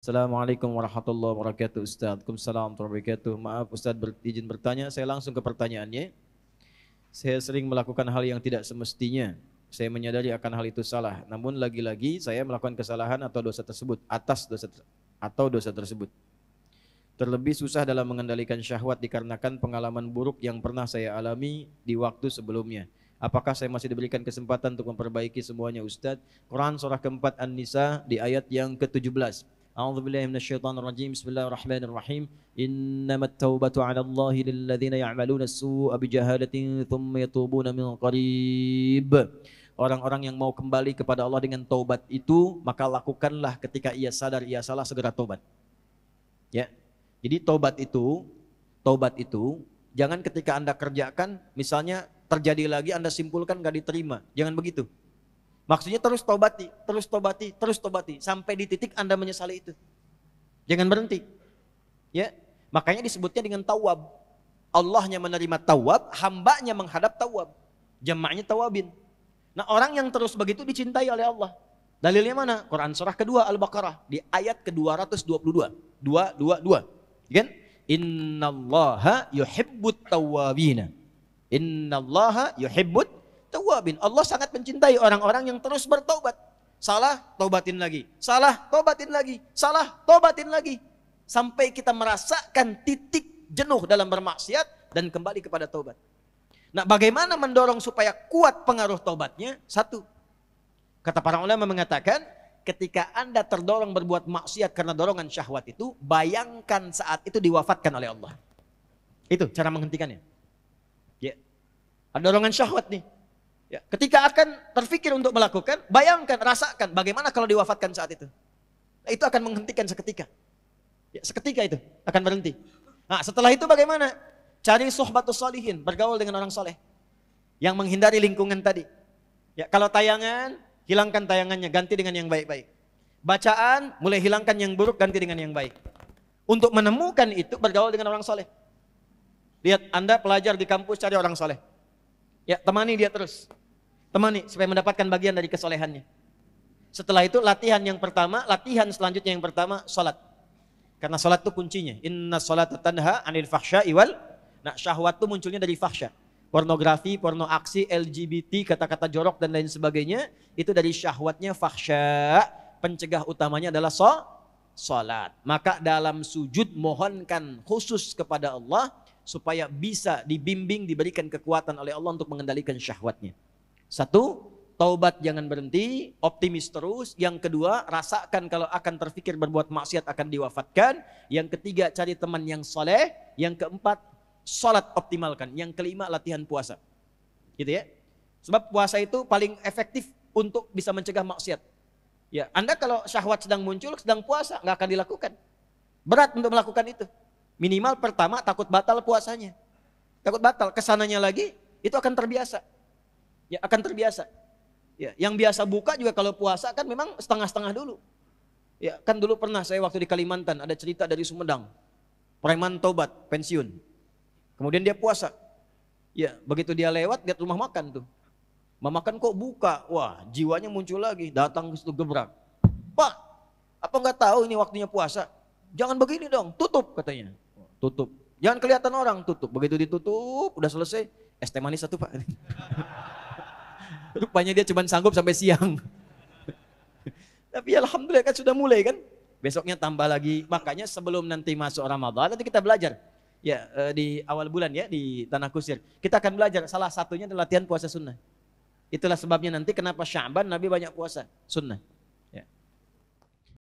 Assalamualaikum warahmatullahi wabarakatuh Ustaz. Waalaikumsalam warahmatullahi wabarakatuh. Maaf Ustaz izin bertanya, saya langsung ke pertanyaannya. Saya sering melakukan hal yang tidak semestinya. Saya menyadari akan hal itu salah. Namun lagi-lagi saya melakukan kesalahan atau dosa tersebut dosa tersebut. Terlebih susah dalam mengendalikan syahwat dikarenakan pengalaman buruk yang pernah saya alami di waktu sebelumnya. Apakah saya masih diberikan kesempatan untuk memperbaiki semuanya Ustaz? Quran surah keempat An-Nisa di ayat yang ke-17. A'udzubillahi minasyaitonirrajim. Bismillahirrahmanirrahim. Innamat taubatu 'ala Allahi lilladzina ya'maluna as-su'a bijahalatin tsumma yatubuna min qarib. Orang-orang yang mau kembali kepada Allah dengan taubat itu, maka lakukanlah ketika ia sadar ia salah, segera taubat. Ya. Jadi taubat itu jangan ketika Anda kerjakan misalnya terjadi lagi Anda simpulkan gak diterima. Jangan begitu. Maksudnya terus taubati sampai di titik Anda menyesali itu. Jangan berhenti. Ya. Makanya disebutnya dengan tawab. Allahnya menerima tawab, hambanya menghadap tawab. Jamaknya tawabin. Nah, orang yang terus begitu dicintai oleh Allah. Dalilnya mana? Quran surah kedua Al-Baqarah di ayat ke-222. 222. Kan? Innallaha yuhibbut tawwabina. Innallaha yuhibbut tawwabin. Allah sangat mencintai orang-orang yang terus bertaubat. Salah, taubatin lagi. Salah, taubatin lagi. Salah, taubatin lagi. Sampai kita merasakan titik jenuh dalam bermaksiat dan kembali kepada taubat. Nah, bagaimana mendorong supaya kuat pengaruh taubatnya? Satu, kata para ulama mengatakan, ketika Anda terdorong berbuat maksiat karena dorongan syahwat itu, bayangkan saat itu diwafatkan oleh Allah. Itu cara menghentikannya. Ya. Ada dorongan syahwat nih. Ya. Ketika akan terfikir untuk melakukan, bayangkan, rasakan bagaimana kalau diwafatkan saat itu. Nah, itu akan menghentikan seketika. Ya, seketika itu akan berhenti. Nah, setelah itu bagaimana? Cari suhbatus sholihin, bergaul dengan orang soleh yang menghindari lingkungan tadi. Ya, kalau tayangan, hilangkan tayangannya, ganti dengan yang baik-baik. Bacaan, mulai hilangkan yang buruk, ganti dengan yang baik. Untuk menemukan itu, bergaul dengan orang soleh. Lihat, Anda pelajar di kampus, cari orang soleh. Ya, temani dia terus. Temani, supaya mendapatkan bagian dari kesolehannya. Setelah itu, latihan selanjutnya yang pertama, sholat. Karena sholat itu kuncinya. Inna sholata tanha anil fahsya'i wal. Nah, syahwat itu munculnya dari fahsya. Pornografi, porno aksi, LGBT, kata-kata jorok dan lain sebagainya. Itu dari syahwatnya fahsya. Pencegah utamanya adalah sholat. Maka dalam sujud mohonkan khusus kepada Allah supaya bisa dibimbing, diberikan kekuatan oleh Allah untuk mengendalikan syahwatnya. Satu, taubat jangan berhenti, optimis terus. Yang kedua, rasakan kalau akan terfikir berbuat maksiat akan diwafatkan. Yang ketiga, cari teman yang soleh. Yang keempat, sholat optimalkan. Yang kelima, latihan puasa. Gitu ya. Sebab puasa itu paling efektif untuk bisa mencegah maksiat. Ya, Anda kalau syahwat sedang muncul, sedang puasa, nggak akan dilakukan. Berat untuk melakukan itu. Minimal pertama takut batal puasanya. Takut batal, kesananya lagi, itu akan terbiasa. Ya, akan terbiasa. Ya, yang biasa buka juga kalau puasa kan memang setengah-setengah dulu. Ya, kan dulu pernah saya waktu di Kalimantan ada cerita dari Sumedang. Preman tobat, pensiun. Kemudian dia puasa. Ya, begitu dia lewat, lihat rumah makan tuh. Rumah makan kok buka. Wah, jiwanya muncul lagi, datang ke situ gebrak. Pak, apa nggak tahu ini waktunya puasa? Jangan begini dong, tutup katanya. Tutup. Jangan kelihatan orang, tutup. Begitu ditutup, udah selesai, es teh manis satu Pak. Rupanya dia cuma sanggup sampai siang. Tapi alhamdulillah kan sudah mulai kan. Besoknya tambah lagi. Makanya sebelum nanti masuk Ramadan, nanti kita belajar. Ya, di awal bulan ya, di Tanah Kusir. Kita akan belajar, salah satunya adalah latihan puasa sunnah. Itulah sebabnya nanti kenapa Sya'ban Nabi banyak puasa sunnah.